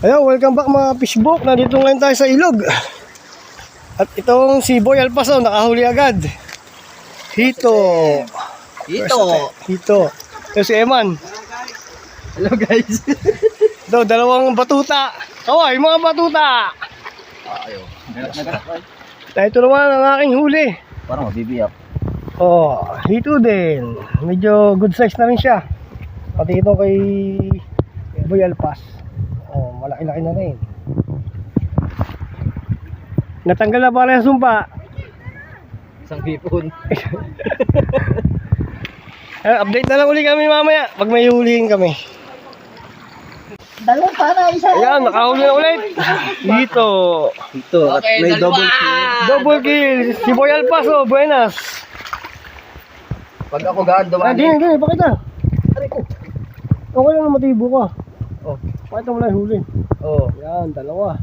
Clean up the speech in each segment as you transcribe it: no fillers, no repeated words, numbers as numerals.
Hello, welcome back mga fishbook. Nandito ngayon tayo sa ilog. At itong si Boy Alpaso, nakahuli agad. Hito. Ito si Eman. Hello guys. Ito, dalawang batuta. Kaway, mga batuta. Ayaw. Ito naman ang aking huli. Parang mabibiyak. Oh, hito din. Medyo good size na rin siya. Pati ito kay Boy Alpas. Oh, malaki-laki na rin. Natanggal na pala yung sumpa. Isang hipon. Update na lang uli kami mamaya pag may hulihin kami. Dalawang para isa. Ayan, nakahuli na ulit. Dito. Ito, at Okay, may dalawa. double kill. Double kill. Si Boy Alpaso, buenas. Pag ako gaan dumani. Hindi, pakita. Aray ko. Okay lang na matibo ka. Oh. Pakita mo lang yung huli. Oh. Ayan, dalawa.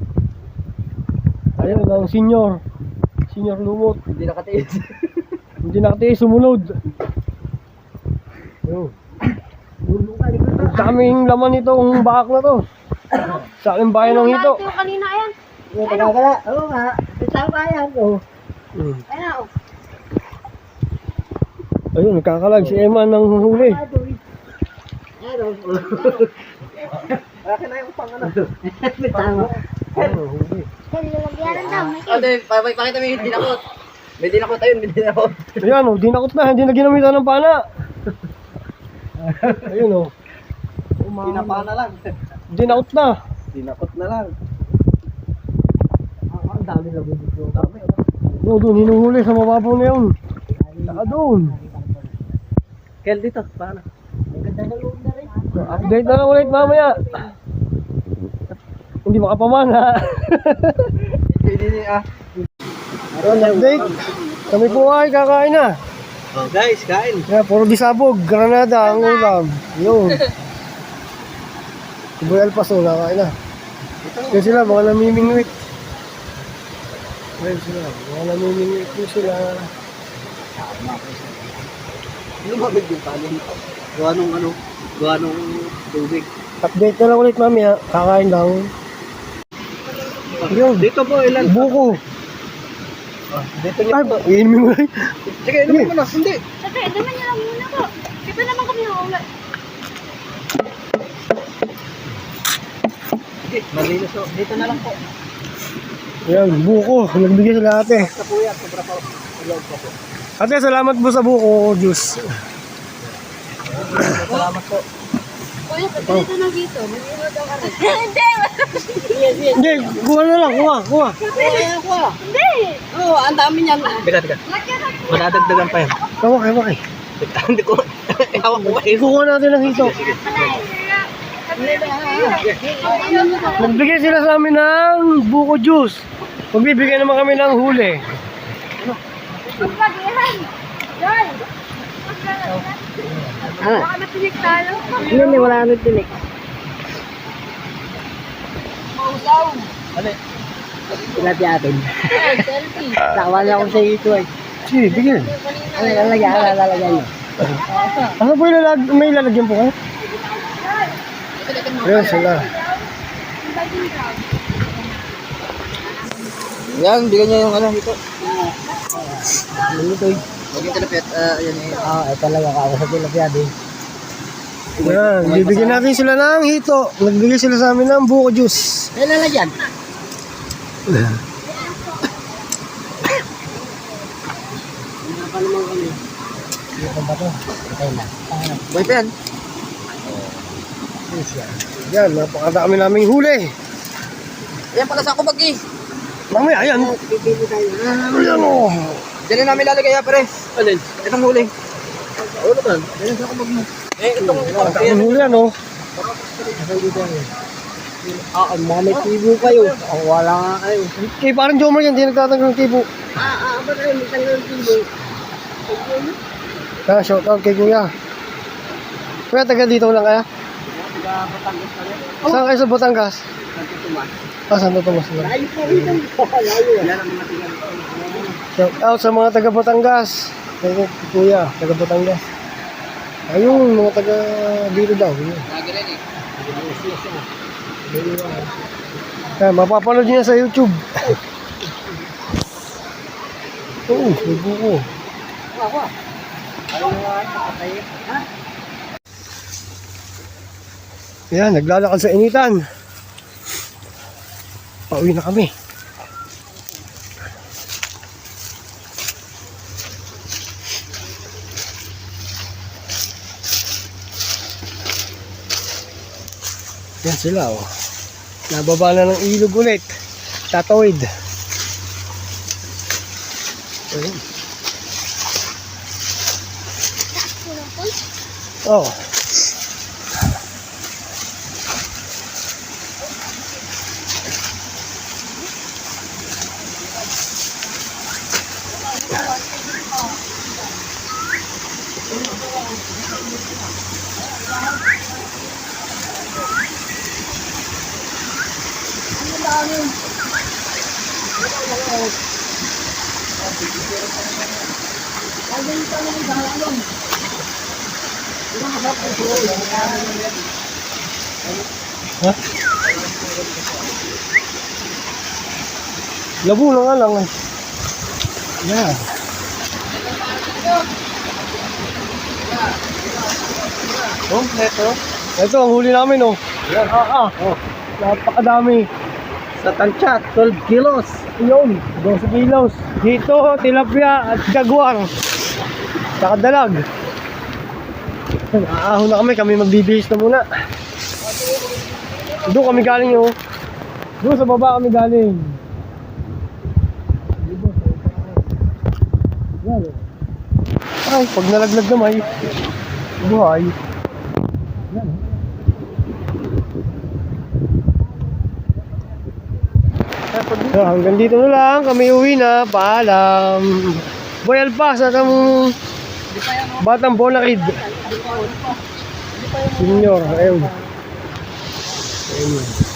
Ayun, ang senior. Senior lumot. Hindi nakatiis. Hindi nakatiis, sumunod. Ayun. Ang daming laman itong bahak na to. Sa aking bayan ng hito. Ito kanina yan. Tagagala. Oo nga. Isang bayan ko. Ayun o. Ayun, nagkakalag si Eman ng huli. Akin na yung pang ano. Tama. Ayun, huli. Lalagyanan daw. May Ate, pakita mo yung dinakot. May dinakot ayun, may dinakot. Ayan o, dinakot na, hindi na ginamitan ng pana. Ayun o, Pinapana lang. dinakot na. Dinakot na lang. Ang dami na bubuk. Dami. No, doon, hinuhuli sa mababaw na yun. Saka doon. Kel dito, paano? Ang ganda ng loob na rin. Update na lang ulit mamaya. Hindi makapamana. Hindi niya. Update. Kami po ay kakain na. Oh guys, kain. Kaya puro disabog, granada ang ulam. Yun. Si Boy Alpaso, kakain na. Kaya sila, mga namimingwit. Kaya sila, mga namimingwit po sila. Lumabig yung kanin. Gawa nung ano, gawa nung tubig. Update na lang ulit mamaya, kakain lang. Yun, Dito po ilan? buko. Dito niyo. Ay, iinumin mo rin. Sige, inumin mo na. Hindi. Sabi, dama niya lang muna po. Kita naman kami nakauwi. Sige, malinis po. Dito na lang po. Yan, buko. Nagbigay sila ate. Sa kuya, sobra pa. Loob pa po. Ate, salamat po sa buko juice. Salamat po. Kuya, pagkalito na dito. Mag-iwan daw ka rin. Hindi! Hindi, kuha na lang, kuha. Hindi! Oo, ang dami niyan. Teka. Lagyan na. Madadagdagan pa yan. Kawak. Hindi ko. Hawak ko ba yun? Ikuha natin ng hito. Nagbigay sila sa amin ng buko juice. Magbibigay naman kami ng huli. Pagpagihan! Joy! Baka napinig tayo. Hindi, wala nang tinik. Ano? Pinati atin. Selfie. Tawa niya ako sa ito eh. Sige, bigyan. Ano, lalagyan niyo. Ano po yung may lalagyan po kayo? Ayan sila. Yan, bigyan niya yung ano dito. Ano ito eh? Huwag yung tilapit. Yan eh. Ito lang ako sa tilapia din. Ayan, bibigyan natin sila ng hito. Nagbigay sila sa amin ng buko juice. Ay, lalagyan. Dito ba ito? Okay na. Boy pa yan. Yan, napakadami naming huli. Yan pala sa ako bagi. Mamaya, ayan. Pipili tayo. Ayan o. Diyan na namin lalagay ya pare. Alin? Itong huli. Ulo kan. Diyan sa ako bagi mo. Itong Ang huli yan o. Ang mga may tibo kayo. Wala nga kayo. Kay parang Jomar yan, hindi nagtatanggal ng tipo. Ba kayo? May tanggal ng tibo. Kaya shout out kay Kuya. Kuya, taga dito lang kaya? Saan kayo sa Batangas? Santo Tomas lang. Layo pa rin. Layo. Shout out sa mga taga Batangas. Kay Kuya, taga Batangas. Ayun, mga taga dito daw. Yun. Lagi rin eh. Mapapanood niyo yan sa YouTube. Oo, may buko. Yan, naglalakad sa initan. Pauwi na kami. Yan sila, oh. Nababa na ng ilog ulit. Tatawid. Ayun. Oh. Ha? Labo na nga lang. Yeah. Oh, neto. Ito ang huli namin, oh. Oh. Napakadami. Sa tansya, 12 kilos. Yun, 12 kilos. Dito, tilapia at jaguar. Saka dalag. Aahon na kami magbibihis na muna. Doon kami galing, oh. Doon sa baba kami galing. Yan, oh. Ay, pag nalaglag na may buhay. Yan, oh. So, hanggang dito na lang. Kami uwi na. Paalam. Boy Alpas at ang Batang Bonakid. Senior. Ayun. Ayun.